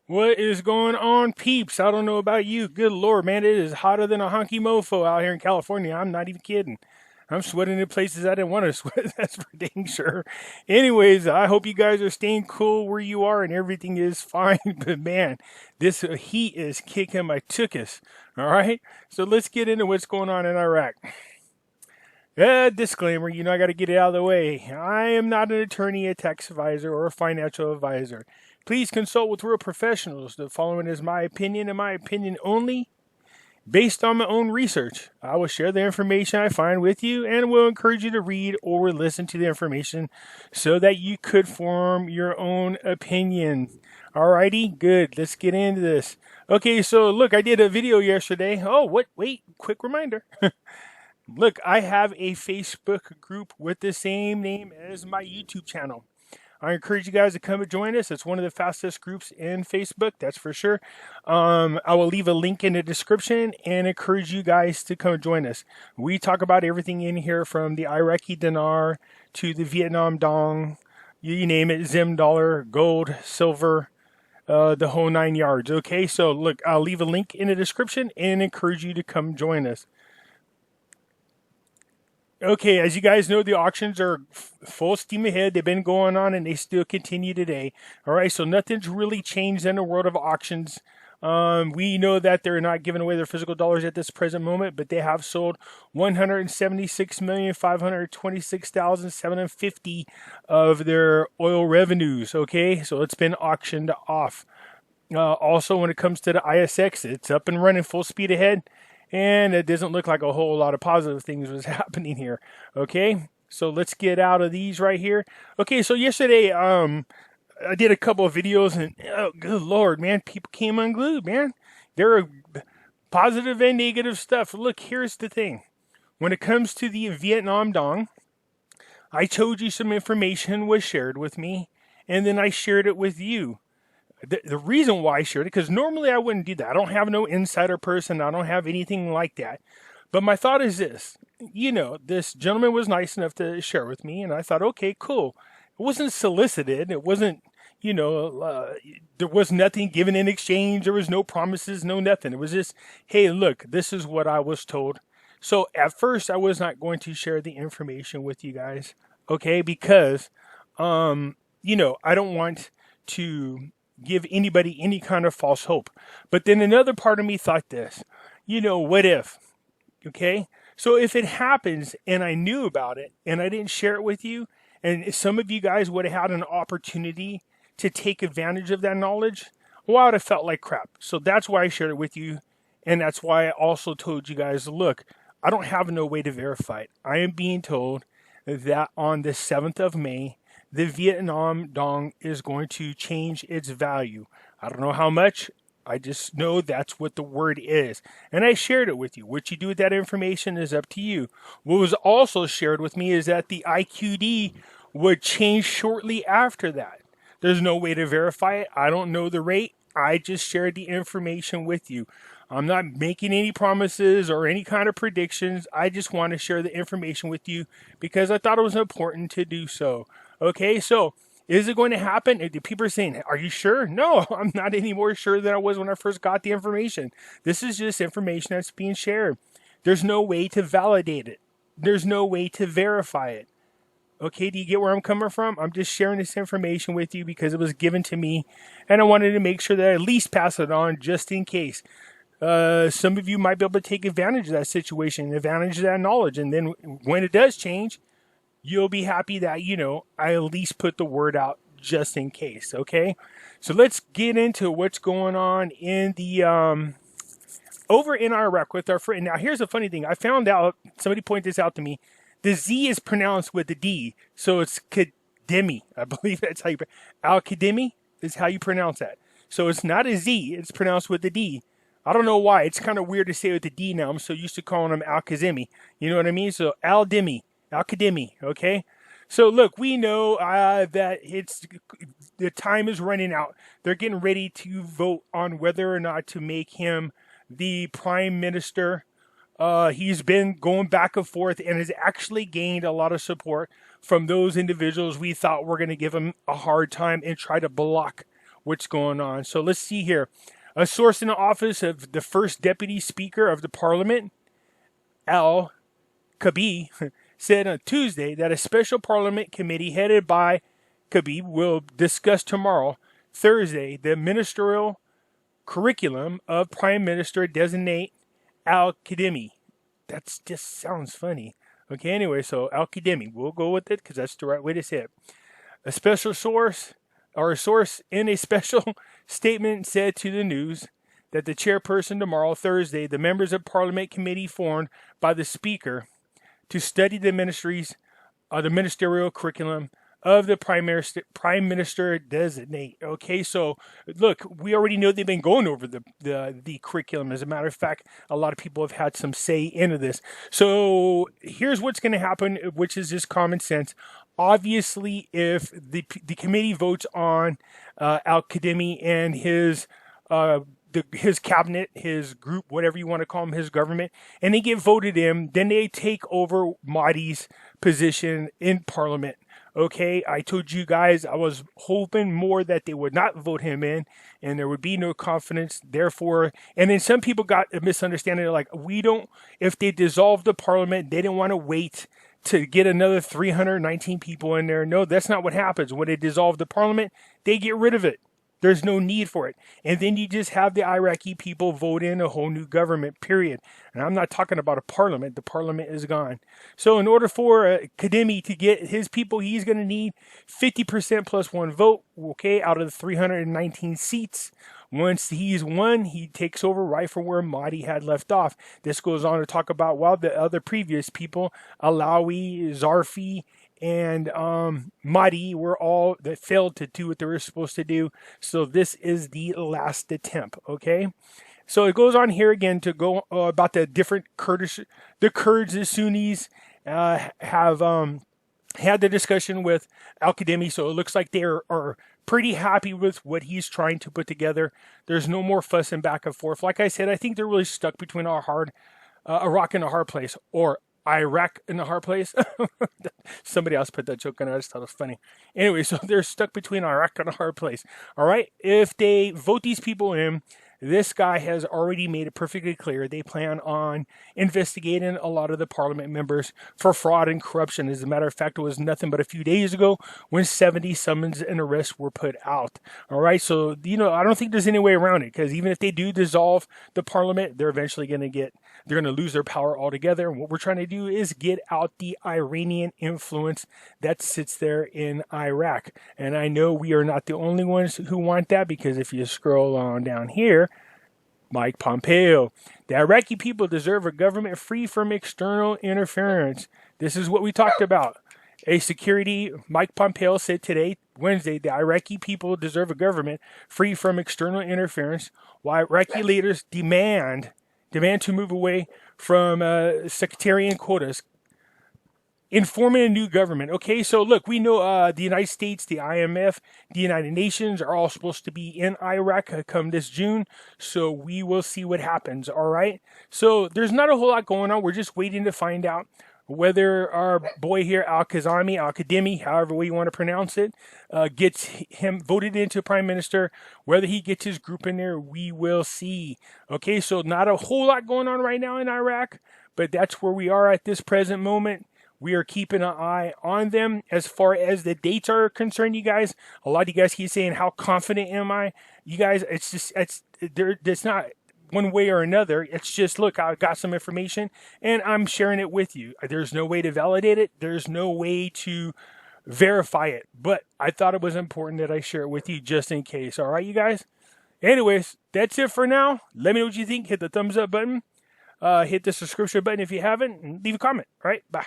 What is going on, peeps? I don't know about you. Good Lord, man, it is hotter than a honky mofo out here in California. I'm not even kidding. I'm sweating in places I didn't want to sweat. That's for dang sure. Anyways, I hope you guys are staying cool where you are and everything is fine. But man, this heat is kicking my tuchus. All right, so let's get into what's going on in Iraq. Disclaimer, I got to get it out of the way. I am not an attorney, a tax advisor, or a financial advisor. Please consult with real professionals. The following is my opinion and my opinion only, based on my own research. I will share the information I find with you and will encourage you to read or listen to the information so that you could form your own opinion. Alrighty, good. Let's get into this. Okay, so look, I did a video yesterday. Oh, what? Wait, quick reminder. Look, I have a Facebook group with the same name as my YouTube channel. I encourage you guys to come and join us. It's one of the fastest groups in Facebook, that's for sure. I will leave a link in the description and encourage you guys to come join us. We talk about everything in here from the Iraqi dinar to the Vietnam dong, you name it, Zim dollar, gold, silver, the whole 9 yards. Okay, so look, I'll leave a link in the description and encourage you to come join us. Okay, as you guys know, the auctions are full steam ahead. They've been going on and they still continue today. All right, so nothing's really changed in the world of auctions. We know that they're not giving away their physical dollars at this present moment, but they have sold 176,526,750 of their oil revenues. Okay, so it's been auctioned off. Also, when it comes to the ISX, it's up and running full speed ahead. And it doesn't look like a whole lot of positive things was happening here. Okay, so let's get out of these right here. Okay, so yesterday, I did a couple of videos, and oh, good Lord, man, people came unglued, man. There are positive and negative stuff. Look, here's the thing. When it comes to the Vietnam dong, I told you some information was shared with me, and then I shared it with you. The reason why I shared it, because normally I wouldn't do that. I don't have no insider person. I don't have anything like that. But my thought is this. This gentleman was nice enough to share with me, and I thought, okay, cool. It wasn't solicited. It wasn't, there was nothing given in exchange. There was no promises, no nothing. It was just, hey, look, this is what I was told. So at first, I was not going to share the information with you guys, okay, because, I don't want to give anybody any kind of false hope. But then another part of me thought this, what if? Okay, so if it happens and I knew about it and I didn't share it with you, and some of you guys would have had an opportunity to take advantage of that knowledge, well, I would have felt like crap. So that's why I shared it with you. And that's why I also told you guys, look, I don't have no way to verify it. I am being told that on the 7th of May, the Vietnam dong is going to change its value. I don't know how much. I just know that's what the word is. And I shared it with you. What you do with that information is up to you. What was also shared with me is that the IQD would change shortly after that. There's no way to verify it. I don't know the rate. I just shared the information with you. I'm not making any promises or any kind of predictions. I just want to share the information with you because I thought it was important to do so. Okay, so is it going to happen? The people are saying, are you sure? No, I'm not any more sure than I was when I first got the information. This is just information that's being shared. There's no way to validate it. There's no way to verify it. Okay, do you get where I'm coming from? I'm just sharing this information with you because it was given to me, and I wanted to make sure that I at least pass it on just in case. Some of you might be able to take advantage of that situation, advantage of that knowledge, and then when it does change, you'll be happy that, I at least put the word out just in case, okay? So let's get into what's going on in the, over in Iraq with our friend. Now, here's a funny thing. I found out, somebody pointed this out to me, the Z is pronounced with the D, so it's Qaeda Me. I believe that's how you, Al-Qaeda Me is how you pronounce that. So it's not a Z, it's pronounced with the D. I don't know why. It's kind of weird to say with the D now. I'm so used to calling him Al-Qazimi. You know what I mean? So Al-Dimi. Academy, okay? So look, we know that the time is running out. They're getting ready to vote on whether or not to make him the prime minister. He's been going back and forth and has actually gained a lot of support from those individuals we thought were going to give him a hard time and try to block what's going on. So let's see here. A source in the office of the first deputy speaker of the parliament, Al-Kabi, said on Tuesday that a special parliament committee headed by Kabi will discuss tomorrow, Thursday, the ministerial curriculum of Prime Minister designate Al-Qaeda Me. That just sounds funny. Okay, anyway, so Al-Qaeda Me, we'll go with it because that's the right way to say it. A special source, or a source in a special statement said to the news that the chairperson tomorrow, Thursday, the members of Parliament committee formed by the Speaker to study the ministerial curriculum of the Prime Minister designate. Okay, so look, we already know they've been going over the curriculum. As a matter of fact, a lot of people have had some say into this. So here's what's going to happen, which is just common sense. Obviously, if the committee votes on Al-Qaeda Me and his cabinet, his group, whatever you want to call him, his government, and they get voted in, then they take over Mahdi's position in Parliament. Okay, I told you guys I was hoping more that they would not vote him in and there would be no confidence. Therefore, and then some people got a misunderstanding. They're like, if they dissolve the parliament, they didn't want to wait to get another 319 people in there. No, that's not what happens. When they dissolve the parliament, they get rid of it. There's no need for it. And then you just have the Iraqi people vote in a whole new government, period. And I'm not talking about a parliament. The parliament is gone. So in order for Qaeda Me to get his people, he's going to need 50% plus one vote, okay, out of the 319 seats. Once he's won, he takes over right from where Mahdi had left off. This goes on to talk about, while the other previous people, Alawi, Zarfi, and Mahdi were all that failed to do what they were supposed to do. So this is the last attempt, okay? So it goes on here again to go about the different Kurds, the Sunnis have had the discussion with Al-Qaeda Me. So it looks like they are pretty happy with what he's trying to put together. There's no more fussing back and forth. Like I said, I think they're really stuck between a rock and a hard place, or Iraq in a hard place. Somebody else put that joke in. I just thought it was funny. Anyway, so they're stuck between Iraq and a hard place. All right. If they vote these people in, this guy has already made it perfectly clear they plan on investigating a lot of the parliament members for fraud and corruption. As a matter of fact, it was nothing but a few days ago when 70 summons and arrests were put out. All right. So, I don't think there's any way around it, because even if they do dissolve the parliament, they're eventually going to lose their power altogether. And what we're trying to do is get out the Iranian influence that sits there in Iraq. And I know we are not the only ones who want that, because if you scroll on down here, Mike Pompeo, the Iraqi people deserve a government free from external interference. This is what we talked about. Mike Pompeo said today, Wednesday, the Iraqi people deserve a government free from external interference, while Iraqi leaders demand to move away from sectarian quotas, informing a new government. Okay, so look, we know the United States, the IMF, the United Nations are all supposed to be in Iraq come this June, so we will see what happens, all right? So there's not a whole lot going on. We're just waiting to find out whether our boy here, Al-Qaeda Me, however way you want to pronounce it, gets him voted into Prime Minister. Whether he gets his group in there, we will see. Okay, so not a whole lot going on right now in Iraq, but that's where we are at this present moment. We are keeping an eye on them. As far as the dates are concerned, you guys, a lot of you guys keep saying, how confident am I? You guys, it's not one way or another. It's just, look, I got some information and I'm sharing it with you. There's no way to validate it. There's no way to verify it. But I thought it was important that I share it with you just in case. All right, you guys? Anyways, that's it for now. Let me know what you think. Hit the thumbs up button. Hit the subscription button if you haven't. And leave a comment. All right, bye.